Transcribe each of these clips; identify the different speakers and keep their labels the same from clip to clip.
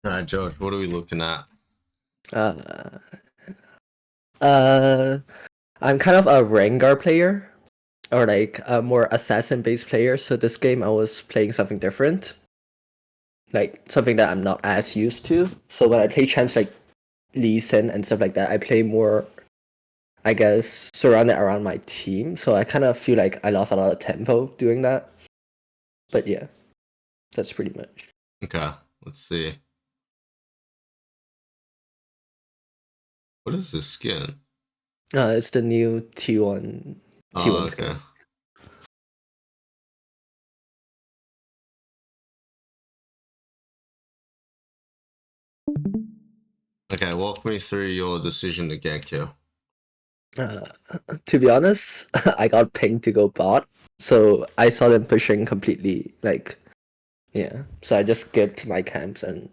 Speaker 1: All right, George, what are we looking at?
Speaker 2: Uh, uh, I'm kind of a Rengar player, or like a more assassin-based player. So this game I was playing something different, like something that I'm not as used to. So when I play champs like Lee Sin and stuff like that, I play more, I guess, surrounded around my team. So I kind of feel like I lost a lot of tempo doing that. But yeah, that's pretty much.
Speaker 1: Okay, let's see. What is this skin?
Speaker 2: It's the new T1
Speaker 1: Oh,
Speaker 2: T1
Speaker 1: okay.
Speaker 2: skin.
Speaker 1: Okay, walk me through your decision to gank here.
Speaker 2: Uh, to be honest, I got pinged to go bot, so I saw them pushing completely. Like, yeah, so I just skipped my camps and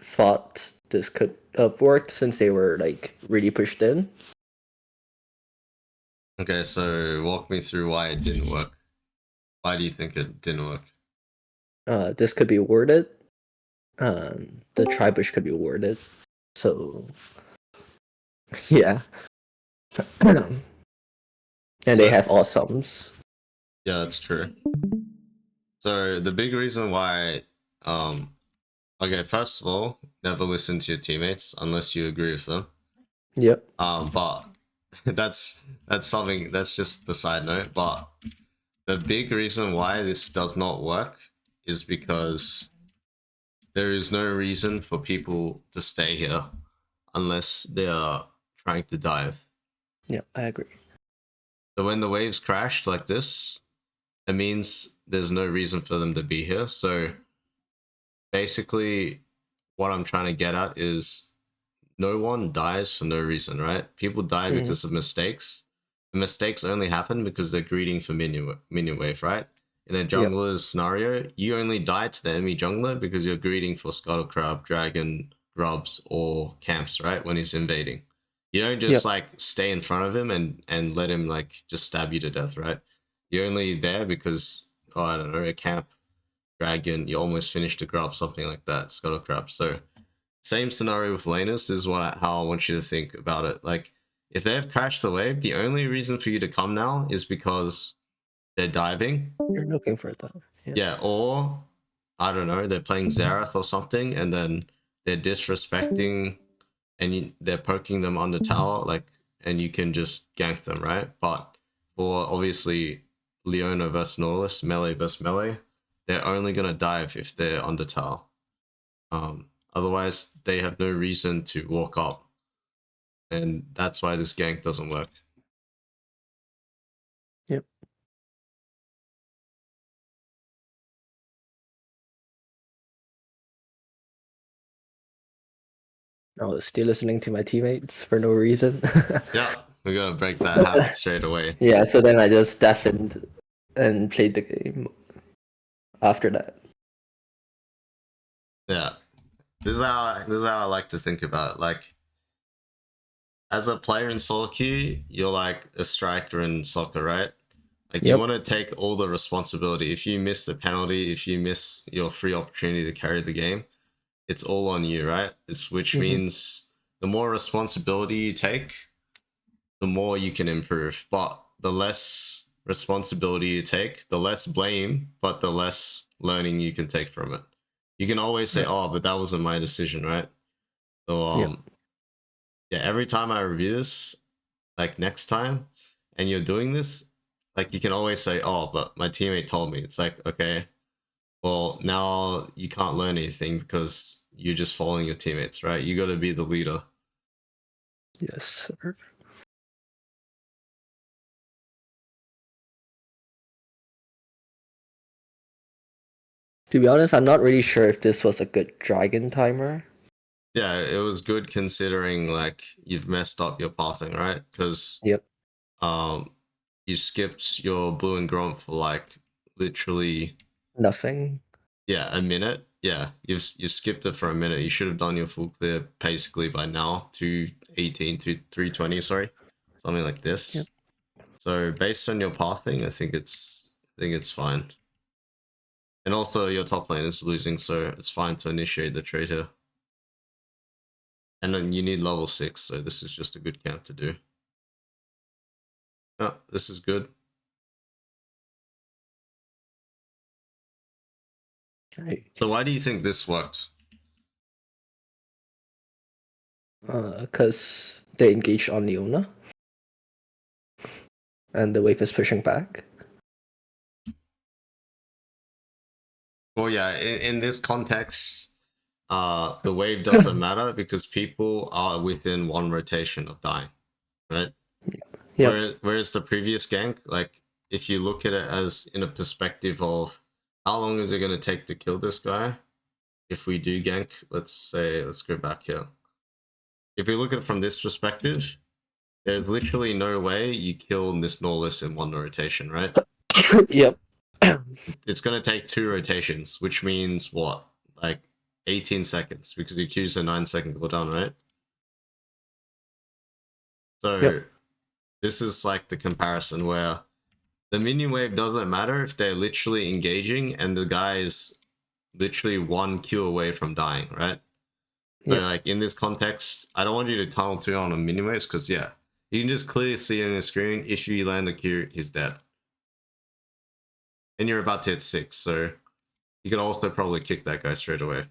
Speaker 2: thought this could have worked since they were like really pushed in.
Speaker 1: Okay, so walk me through why it didn't work. Why do you think it didn't work?
Speaker 2: This could be warded. The tri bush could be warded. So yeah, and they
Speaker 1: So,
Speaker 2: have awesomes.
Speaker 1: yeah, that's true. So the big reason why, um, okay, first of all, never listen to your teammates unless you agree with them.
Speaker 2: Yep.
Speaker 1: But that's something that's just the side note. But the big reason why this does not work is because there is no reason for people to stay here unless they are trying to dive.
Speaker 2: Yep, I agree.
Speaker 1: So when the waves crashed like this, it means there's no reason for them to be here. So basically, what I'm trying to get at is no one dies for no reason, right? People die
Speaker 2: Mm-hmm.
Speaker 1: because of mistakes. And mistakes only happen because they're greeting for minion wave, right? In a
Speaker 2: Yep.
Speaker 1: jungler's scenario, you only die to the enemy jungler because you're greeting for Scuttle Crab, Dragon, Grubs, or Camps, right? When he's invading. You don't just
Speaker 2: Yep.
Speaker 1: like stay in front of him and let him like just stab you to death, right? You're only there because, oh, I don't know, a camp, dragon, you almost finished a grub, something like that, Scuttle Crab. So same scenario with laners. This is how I want you to think about it. Like, if they've crashed the wave, the only reason for you to come now is because they're diving.
Speaker 2: You're looking for that. Yeah.
Speaker 1: Yeah, or I don't know, they're playing Xerath or something, and then they're disrespecting and they're poking them on the tower, like, and you can just gank them, right? But for obviously Leona versus Nautilus, melee versus melee, they're only gonna dive if they're on the tower. Otherwise, they have no reason to walk up, and that's why this gank doesn't work.
Speaker 2: Yep. I was still listening to my teammates for no reason.
Speaker 1: Yeah, we're gonna break that habit straight away.
Speaker 2: Yeah, so then I just deafened and played the game after that.
Speaker 1: Yeah, this is how I like to think about it. Like, as a player in solo queue, you're like a striker in soccer, right? Like, you
Speaker 2: Yep.
Speaker 1: want to take all the responsibility. If you miss the penalty, if you miss your free opportunity to carry the game, it's all on you, right? It's which
Speaker 2: Mm-hmm.
Speaker 1: means the more responsibility you take, the more you can improve. But the less responsibility you take, the less blame, but the less learning you can take from it. You can always say,
Speaker 2: Right.
Speaker 1: "Oh, but that wasn't my decision," right? So
Speaker 2: Yep.
Speaker 1: yeah, every time I review this, like next time, and you're doing this, like you can always say, "Oh, but my teammate told me." It's like, okay, well, now you can't learn anything because you're just following your teammates, right? You got to be the leader.
Speaker 2: Yes, sir. To be honest, I'm not really sure if this was a good dragon timer.
Speaker 1: Yeah, it was good considering like you've messed up your pathing, right? Because
Speaker 2: Yep.
Speaker 1: um you skipped your blue and grump for like literally,
Speaker 2: Nothing.
Speaker 1: yeah, a minute. Yeah, you skipped it for a minute. You should have done your full clear basically by now, 218 to 320, sorry, something like
Speaker 2: Yep.
Speaker 1: this. So based on your pathing, I think it's fine. And also your top lane is losing, so it's fine to initiate the trade here. And then you need level 6, so this is just a good camp to do. Oh, this is good.
Speaker 2: Right.
Speaker 1: So why do you think this worked?
Speaker 2: Because they engaged on Leona, and the wave is pushing back.
Speaker 1: Well, yeah, in this context, the wave doesn't matter because people are within one rotation of dying, right?
Speaker 2: Yep.
Speaker 1: Whereas the previous gank, like if you look at it as in a perspective of how long is it going to take to kill this guy, if we do gank, let's go back here. If we look at it from this perspective, there's literally no way you kill this Norlis in one rotation, right?
Speaker 2: Yep.
Speaker 1: It's going to take 2 rotations, which means what? Like 18 seconds, because you choose a 9-second cooldown, right? So
Speaker 2: Yep.
Speaker 1: this is like the comparison where the minion wave doesn't matter if they're literally engaging and the guy is literally 1 Q away from dying, right? So
Speaker 2: Yep.
Speaker 1: like in this context, I don't want you to tunnel 2 on a minion waves because yeah, you can just clearly see on your screen if you land a Q, he's dead. And you're about to hit 6, so you could also probably kick that guy straight away.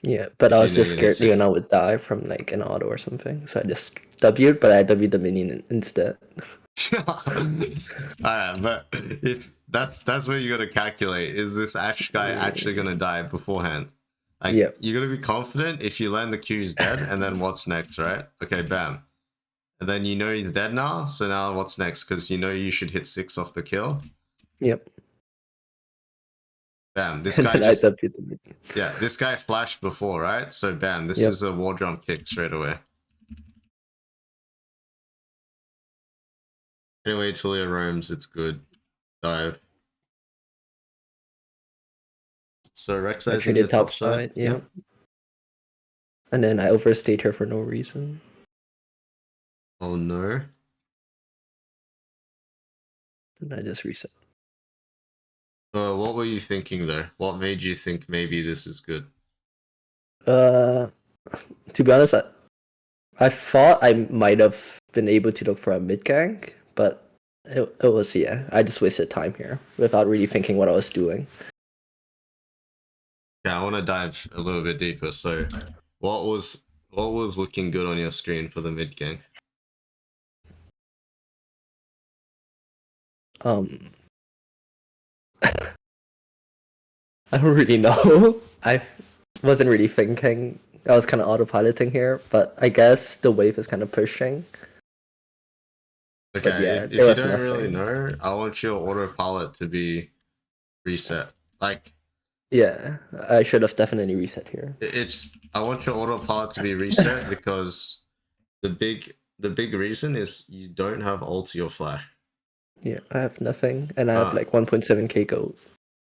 Speaker 2: Yeah, but
Speaker 1: If
Speaker 2: I
Speaker 1: you
Speaker 2: was
Speaker 1: know
Speaker 2: just
Speaker 1: you're gonna hit
Speaker 2: scared
Speaker 1: 6.
Speaker 2: Leona would die from like an auto or something, so I just W'd, but I W'd the minion instead.
Speaker 1: Alright, but if that's what you gotta calculate. Is this Ash guy actually gonna die beforehand? Like
Speaker 2: Yep.
Speaker 1: you gotta be confident if you land the Q is dead, and then what's next, right? Okay, bam. And then you know he's dead now, so now what's next? Because you know you should hit 6 off the kill.
Speaker 2: Yep.
Speaker 1: Bam. This
Speaker 2: And
Speaker 1: guy
Speaker 2: then I
Speaker 1: just
Speaker 2: W'd the minion.
Speaker 1: yeah, this guy flashed before, right? So bam, this
Speaker 2: Yep.
Speaker 1: is a wall jump kick straight away. Anyway, Talia roams, it's good. Dive. So
Speaker 2: I
Speaker 1: Rek'Sai's in the
Speaker 2: traded top
Speaker 1: top side.
Speaker 2: side, yeah.
Speaker 1: Yep.
Speaker 2: And then I overstayed her for no reason.
Speaker 1: Oh no.
Speaker 2: And I just reset.
Speaker 1: What were you thinking there? What made you think maybe this is good?
Speaker 2: Uh, to be honest, I thought I might have been able to look for a mid gank, but it was, yeah, I just wasted time here without really thinking what I was doing.
Speaker 1: Yeah, I want to dive a little bit deeper. So, what was looking good on your screen for the mid game?
Speaker 2: Um, I don't really know. I wasn't really thinking. I was kind of autopiloting here, but I guess the wave is kind of pushing. But
Speaker 1: Okay,
Speaker 2: yeah, there
Speaker 1: if you
Speaker 2: was
Speaker 1: don't really
Speaker 2: nothing.
Speaker 1: know, I want your autopilot to be reset. Like
Speaker 2: Yeah, I should have definitely reset here.
Speaker 1: it's I want your autopilot to be reset because the big reason is you don't have ulti or flash.
Speaker 2: Yeah, I have nothing, and I have
Speaker 1: Uh,
Speaker 2: like 1.7k gold.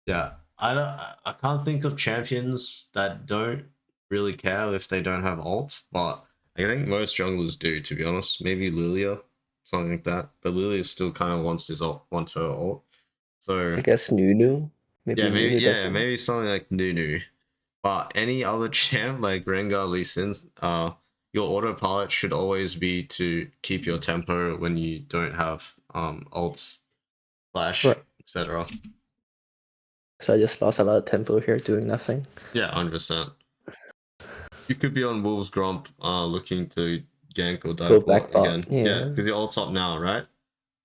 Speaker 1: yeah, I can't think of champions that don't really care if they don't have ult, but I think most junglers do, to be honest. Maybe Lilia, something like that. But Lilia still kind of wants her ult. So
Speaker 2: I guess Nunu.
Speaker 1: yeah,
Speaker 2: Maybe Nunu doesn't.
Speaker 1: maybe something like Nunu. But any other champ like Rengar, Lee Sin, your autopilot should always be to keep your tempo when you don't have ults, flash,
Speaker 2: Right.
Speaker 1: etc.
Speaker 2: So I just lost a lot of tempo here doing nothing.
Speaker 1: Yeah, 100%. You could be on Wolves Grump looking to gank or
Speaker 2: Go
Speaker 1: dive
Speaker 2: back
Speaker 1: bot
Speaker 2: bot.
Speaker 1: again. Yeah,
Speaker 2: Yeah.
Speaker 1: because your ult's up now, right?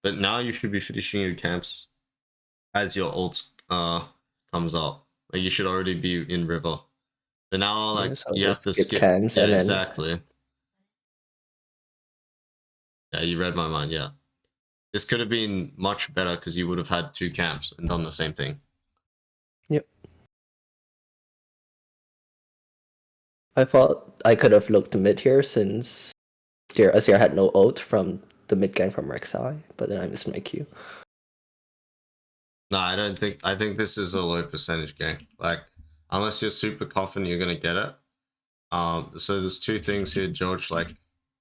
Speaker 1: But now you should be finishing your camps as your ult comes up. Like you should already be in river. But now
Speaker 2: Yeah.
Speaker 1: like
Speaker 2: So I'll
Speaker 1: you have
Speaker 2: just
Speaker 1: to
Speaker 2: skip
Speaker 1: skip.
Speaker 2: cams
Speaker 1: Yeah,
Speaker 2: and then.
Speaker 1: exactly. Yeah, you read my mind, yeah. This could have been much better because you would have had 2 camps and done the same thing.
Speaker 2: Yep. I thought I could have looked mid here since Azir had no ult from the mid gang from Rek'Sai, but then I missed my Q.
Speaker 1: No, I think this is a low percentage game. Like, unless you're super confident you're gonna get it. So there's 2 things here, George. Like,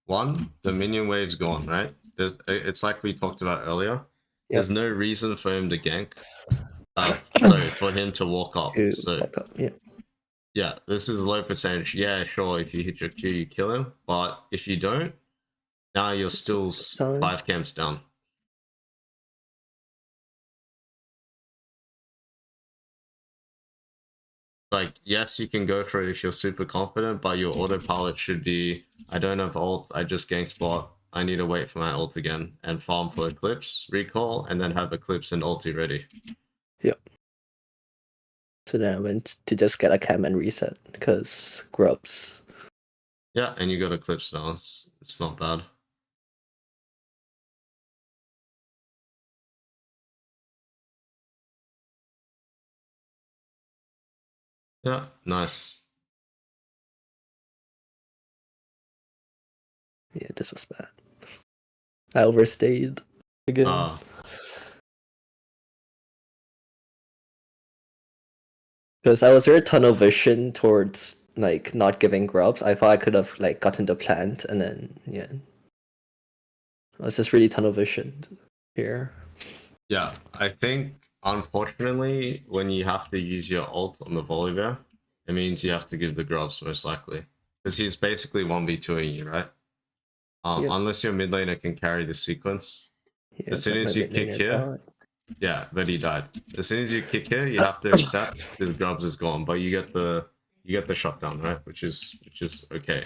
Speaker 1: one, the minion wave's gone, right? It's like we talked about earlier. There's
Speaker 2: Yep.
Speaker 1: no reason for him to gank. Sorry, for him to walk up.
Speaker 2: To
Speaker 1: So
Speaker 2: walk up. Yeah.
Speaker 1: Yeah, this is low percentage. Yeah, sure. If you hit your Q, you kill him. But if you don't, now you're still
Speaker 2: Time.
Speaker 1: 5 camps down. Like, yes, you can go for it if you're super confident, but your autopilot should be, I don't have ult, I just gank spot. I need to wait for my ult again and farm for Eclipse, recall, and then have Eclipse and ulti ready.
Speaker 2: Yep. So then I went to just get a cam and reset because grubs.
Speaker 1: Yeah, and you got Eclipse now. It's not bad. Yeah, nice.
Speaker 2: Yeah, this was bad. I overstayed again.
Speaker 1: Ah,
Speaker 2: Because I was very tunnel vision towards like not giving grubs. I thought I could have like gotten the plant and then yeah. I was just really tunnel visioned here.
Speaker 1: yeah. I think unfortunately, when you have to use your ult on the Volibear, it means you have to give the grubs most likely, because he's basically 1v2ing you, right?
Speaker 2: Yep.
Speaker 1: Unless your mid laner can carry the sequence.
Speaker 2: Yeah,
Speaker 1: As soon
Speaker 2: but my
Speaker 1: as you
Speaker 2: mid
Speaker 1: kick
Speaker 2: laner
Speaker 1: here,
Speaker 2: died.
Speaker 1: yeah, but he died. As soon as you kick here, you have to accept the grubs is gone, but you get the shutdown, right? Which is okay.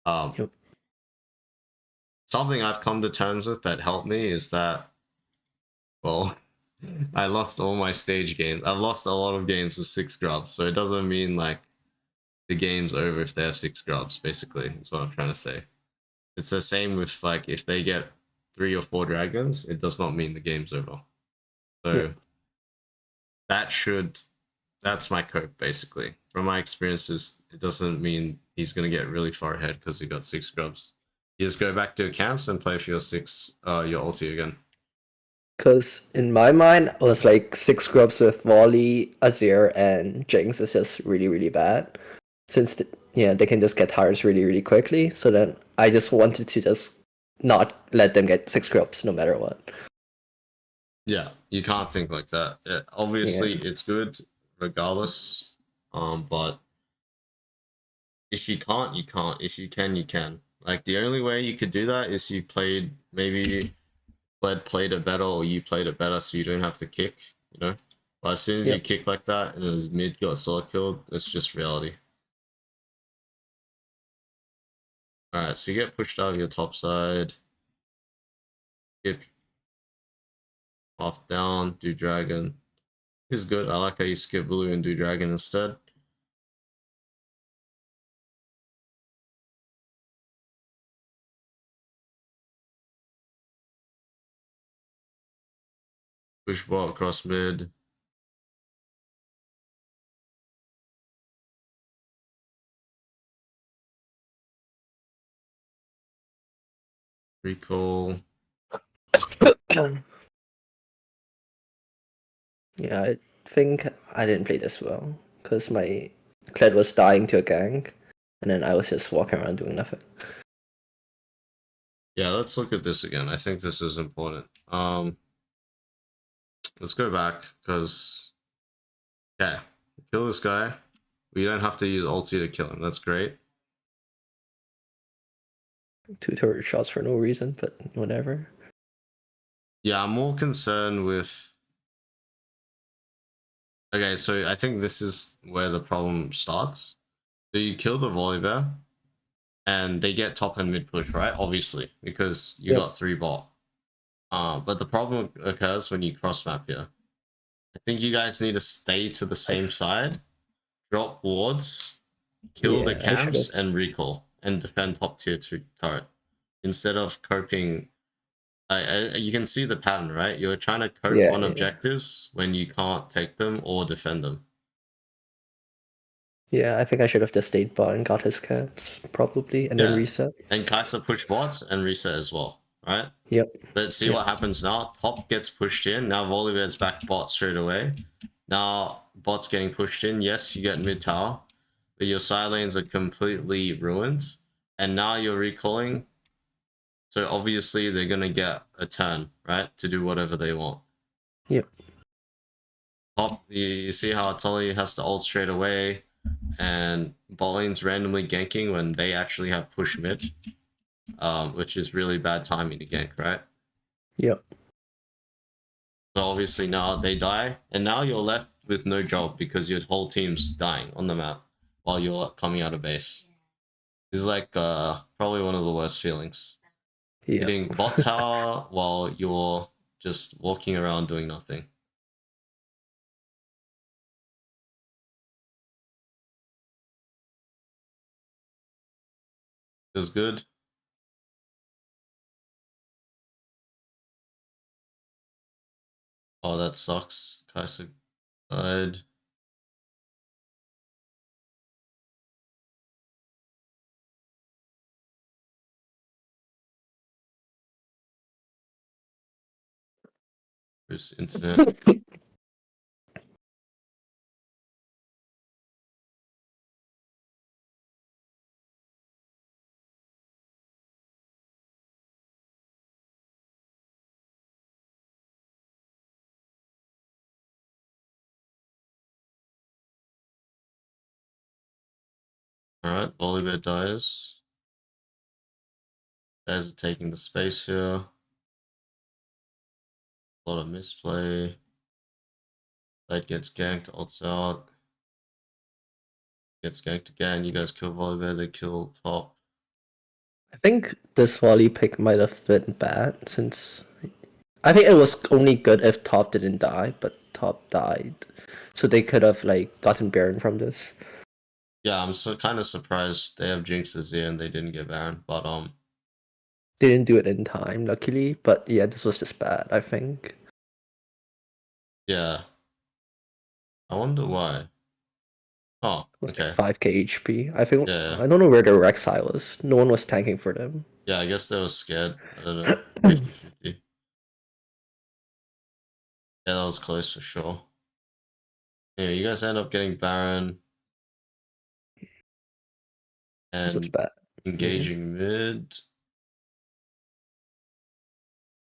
Speaker 1: Um,
Speaker 2: Yep.
Speaker 1: Something I've come to terms with that helped me is that, well, I lost all my stage games. I've lost a lot of games with 6 grubs, so it doesn't mean like the game's over if they have 6 grubs. Basically, is what I'm trying to say. It's the same with like if they get 3 or 4 dragons, it does not mean the game's over. So
Speaker 2: Yep.
Speaker 1: that should that's my cope basically. From my experiences, it doesn't mean he's gonna get really far ahead because he got 6 grubs. You just go back to camps and play for your ulti again.
Speaker 2: Because in my mind, it was like 6 grubs with Volley, Azir, and Jinx is just really, really bad. Since yeah, they can just get tires really, really quickly. So then I just wanted to just not let them get 6 grubs no matter what.
Speaker 1: Yeah, you can't think like that.
Speaker 2: Yeah.
Speaker 1: Obviously, it's good regardless. But if you can't, you can't. If you can, you can. Like the only way you could do that is you played maybe Bled played it better or you played it better, so you don't have to kick. You know. But as soon as you
Speaker 2: Yep.
Speaker 1: kick like that and his mid got solo killed, it's just reality. Alright, so you get pushed out of your top side. Skip off down, do dragon. Is good. I like how you skip blue and do dragon instead. Push bot across mid. Recall.
Speaker 2: Yeah, I think I didn't play this well because my Kled was dying to a gank, and then I was just walking around doing nothing.
Speaker 1: Yeah, let's look at this again. I think this is important. Let's go back because yeah, kill this guy. We don't have to use ulti to kill him. That's great.
Speaker 2: 2 turret shots for no reason, but whatever.
Speaker 1: Yeah, I'm more concerned with. Okay, so I think this is where the problem starts. So you kill the Volibear, and they get top and mid push, right? Obviously, because you
Speaker 2: Yep.
Speaker 1: got 3 bot. But the problem occurs when you cross map here. I think you guys need to stay to the
Speaker 2: I,
Speaker 1: same side, drop wards, kill the
Speaker 2: yeah, I should
Speaker 1: camps,
Speaker 2: have.
Speaker 1: and recall, and defend top tier 2 turret. Instead of coping, you can see the pattern, right? You're trying to cope
Speaker 2: Yeah,
Speaker 1: on
Speaker 2: yeah,
Speaker 1: objectives when you can't take them or defend them.
Speaker 2: yeah. I think I should have just stayed bot and got his camps probably, and then
Speaker 1: Yeah.
Speaker 2: reset.
Speaker 1: And Kai'Sa push bots and reset as well, right?
Speaker 2: Yep.
Speaker 1: But see
Speaker 2: Yep.
Speaker 1: what happens now. Top gets pushed in. Now Volibear's back bot straight away. Now bot's getting pushed in. Yes, you get mid tower, but your side lanes are completely ruined. And now you're recalling. So obviously they're gonna get a turn, right? To do whatever they want.
Speaker 2: Yep.
Speaker 1: Top, you see how Tully has to ult straight away, and bot lane's randomly ganking when they actually have push mid, which is really bad timing to gank, right?
Speaker 2: Yep.
Speaker 1: So obviously now they die, and now you're left with no job because your whole team's dying on the map while you're coming out of base. It's like probably one of the worst feelings.
Speaker 2: Yep.
Speaker 1: Hitting bot tower while you're just walking around doing nothing. Feels good. Oh, that sucks. Kai'Sa died. There's internet. Alright, Volibear dies. Guys are taking the space here. A lot of misplay. Side gets ganked, ults out. Gets ganked again. You guys kill Volibear, they kill top.
Speaker 2: I think this volley pick might have been bad since I think it was only good if top didn't die, but top died. So they could have like gotten Baron from this.
Speaker 1: Yeah, I'm so kind of surprised they have Jinxes here and they didn't get Baron, but
Speaker 2: They didn't do it in time, luckily. But yeah, this was just bad, I think.
Speaker 1: yeah. I wonder why. Oh,
Speaker 2: It was like
Speaker 1: okay.
Speaker 2: 5k HP. I think
Speaker 1: Yeah,
Speaker 2: I don't know where the Rek'Sai was. No one was tanking for them.
Speaker 1: yeah. I guess they were scared. I don't know. 50-50. Yeah, that was close for sure. Yeah, you guys end up getting Baron
Speaker 2: This was
Speaker 1: and
Speaker 2: bad. Yeah.
Speaker 1: engaging mid.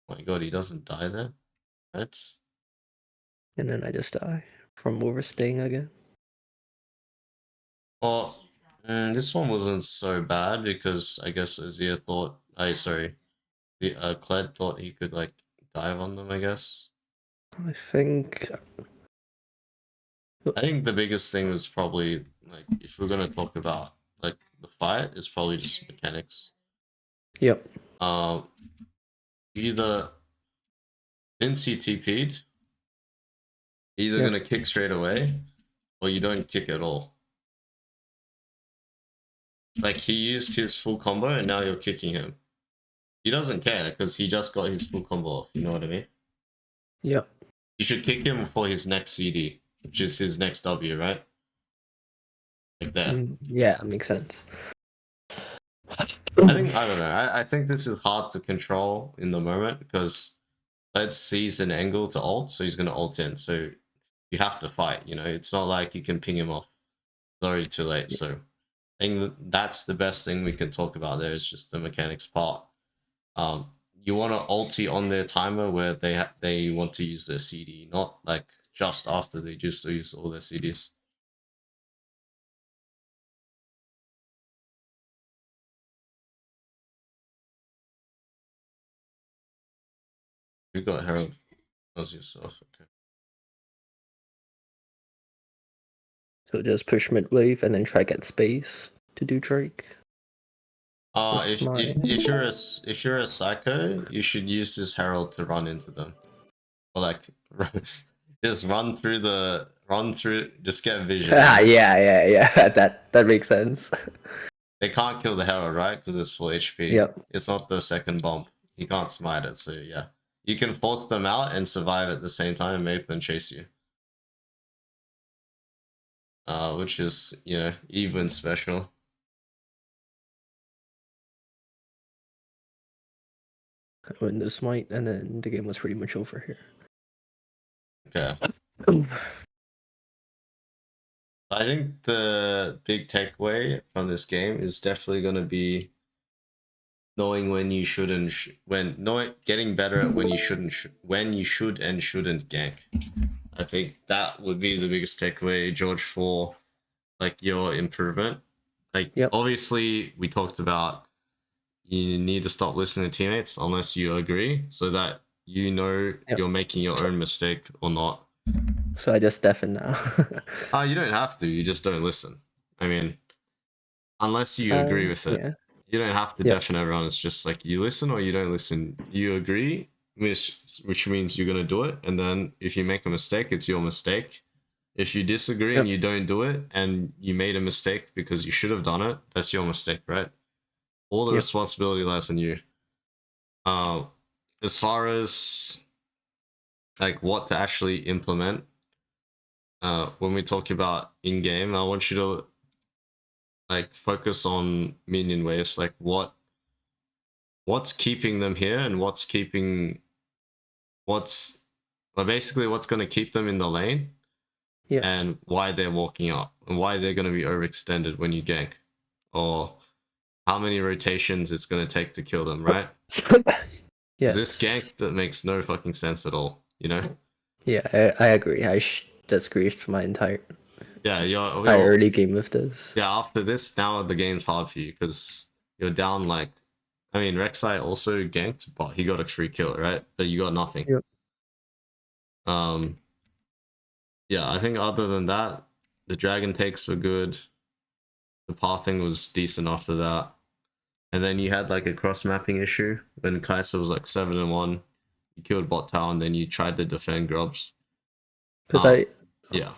Speaker 1: Oh my god, he doesn't die there, right?
Speaker 2: And then I just die from overstaying again.
Speaker 1: Well, this one wasn't so bad because I guess Azir thought, sorry, the Kled thought he could like dive on them. I guess.
Speaker 2: I think
Speaker 1: I think the biggest thing was probably like if we're gonna talk about like the fight, it's probably just mechanics.
Speaker 2: yep.
Speaker 1: Um, either since he TP'd, either
Speaker 2: Yep.
Speaker 1: gonna kick straight away or you don't kick at all. Like he used his full combo and now you're kicking him. He doesn't care because he just got his full combo off. You know what I mean?
Speaker 2: Yep.
Speaker 1: You should kick him for his next CD, which is his next W, right? Like that.
Speaker 2: Yeah, makes sense.
Speaker 1: I don't know. I think this is hard to control in the moment because let's seize an angle to ult, so he's gonna ult in. So you have to fight. You know, it's not like you can ping him off. It's already too late. So I think that's the best thing we can talk about. There is just the mechanics part. You want to ulti on their timer where they want to use their CD, not like just after they just use all their CDs. You got Herald. As yourself. Okay.
Speaker 2: So just push mid wave and then try get space to do Drake. That's my
Speaker 1: If you're a psycho, you should use this Herald to run into them, or like just run through, just get vision. You know?
Speaker 2: Yeah. That makes sense.
Speaker 1: They can't kill the Herald, right? Because it's full HP.
Speaker 2: Yep.
Speaker 1: It's not the second bump. He can't smite it, so yeah, you can force them out and survive at the same time and make them chase you. Which is even special.
Speaker 2: I win this smite, and then the game was pretty much over here.
Speaker 1: Okay. I think the big takeaway from this game is definitely going to be knowing when you should and getting better at when you when you should and shouldn't gank. I think that would be the biggest takeaway, George, for like your improvement. Like
Speaker 2: Yep.
Speaker 1: obviously we talked about you need to stop listening to teammates unless you agree, so that you know
Speaker 2: Yep.
Speaker 1: you're making your own mistake or not.
Speaker 2: So I just deafen now.
Speaker 1: You don't have to. You just don't listen. I mean, unless you agree with it,
Speaker 2: Yeah.
Speaker 1: you don't have to
Speaker 2: Yep.
Speaker 1: deafen everyone. It's just like you listen or you don't listen. You agree, which means you're gonna do it, and then if you make a mistake, it's your mistake. If you disagree and
Speaker 2: Yep.
Speaker 1: you don't do it, and you made a mistake because you should have done it, that's your mistake, right? All the
Speaker 2: Yep.
Speaker 1: responsibility lies on you. Uh, as far as like what to actually implement, when we talk about in game, I want you to like focus on minion waves, like what's keeping them here and what's well, basically what's going to keep them in the lane
Speaker 2: Yep.
Speaker 1: and why they're walking up and why they're going to be overextended when you gank, or how many rotations it's going to take to kill them, right? Because this
Speaker 2: Yes.
Speaker 1: gank that makes no fucking sense at all, you know?
Speaker 2: Yeah, I agree. I just griefed my entire
Speaker 1: Yeah,
Speaker 2: early game with this.
Speaker 1: yeah. After this, now the game's hard for you because you're down like, I mean, Rek'Sai also ganked, but he got a free kill, right? But you got nothing.
Speaker 2: Yep.
Speaker 1: Um, yeah, I think other than that, the dragon takes were good. The pathing was decent after that. And then you had like a cross mapping issue when Kai'Sa was like 7-1. You killed bot tower and then you tried to defend grubs.
Speaker 2: Because I
Speaker 1: Yeah.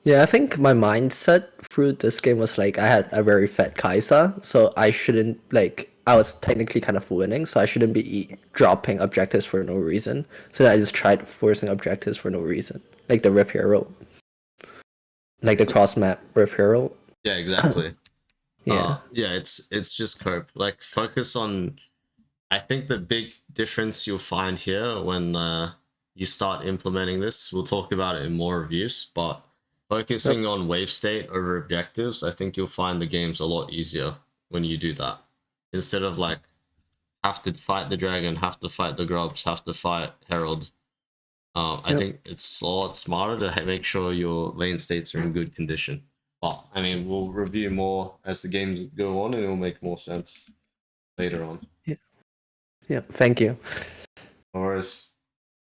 Speaker 2: Yeah, I think my mindset through this game was like I had a very fat Kaisa, so I shouldn't like I was technically kind of winning, so I shouldn't be dropping objectives for no reason. So I just tried forcing objectives for no reason, like the Rift Hero, like the cross map Rift Hero.
Speaker 1: Yeah, exactly.
Speaker 2: Yeah,
Speaker 1: Yeah, it's just cope. Like focus on, I think the big difference you'll find here when you start implementing this, we'll talk about it in more reviews, but
Speaker 2: yep,
Speaker 1: focusing on wave state over objectives, I think you'll find the game's a lot easier when you do that. Instead of like have to fight the dragon, have to fight the grubs, have to fight Herald. I
Speaker 2: yep.
Speaker 1: think it's a lot smarter to make sure your lane states are in good condition. But I mean, we'll review more as the games go on, and it'll make more sense later on.
Speaker 2: Yeah, yeah. Thank you.
Speaker 1: Or as